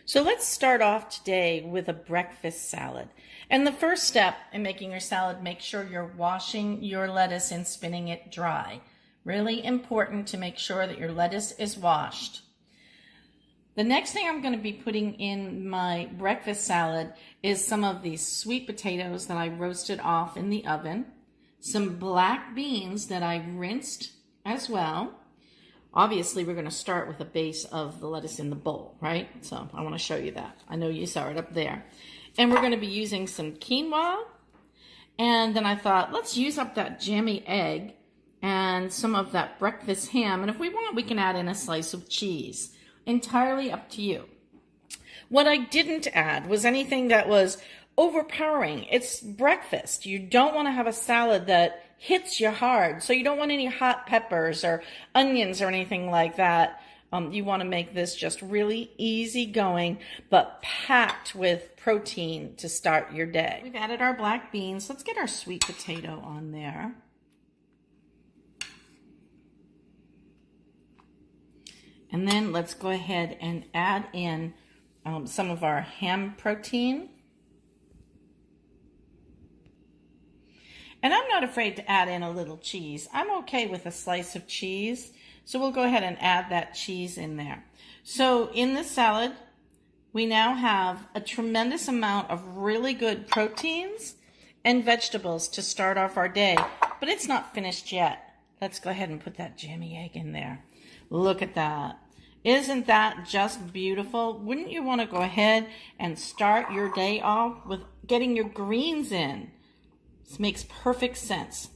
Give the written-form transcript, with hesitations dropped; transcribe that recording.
So let's start off today with a breakfast salad. And the first step in making your salad, make sure you're washing your lettuce and spinning it dry. Really important to make sure that your lettuce is washed. The next thing I'm going to be putting in my breakfast salad is some of these sweet potatoes that I roasted off in the oven, some black beans that I rinsed as well. Obviously, we're going to start with a base of the lettuce in the bowl, right? So I want to show you that. I know you saw it up there. And we're going to be using some quinoa. And then I thought, let's use up that jammy egg and some of that breakfast ham. And if we want, we can add in a slice of cheese. Entirely up to you. What I didn't add was anything that was overpowering. It's breakfast. You don't want to have a salad that hits you hard. So you don't want any hot peppers or onions or anything like that. You want to make this just really easy going, but packed with protein to start your day. We've added our black beans. Let's get our sweet potato on there. And then let's go ahead and add in some of our ham protein. And I'm not afraid to add in a little cheese. I'm okay with a slice of cheese. So we'll go ahead and add that cheese in there. So in this salad, we now have a tremendous amount of really good proteins and vegetables to start off our day. But it's not finished yet. Let's go ahead and put that jammy egg in there. Look at that. Isn't that just beautiful? Wouldn't you want to go ahead and start your day off with getting your greens in? This makes perfect sense.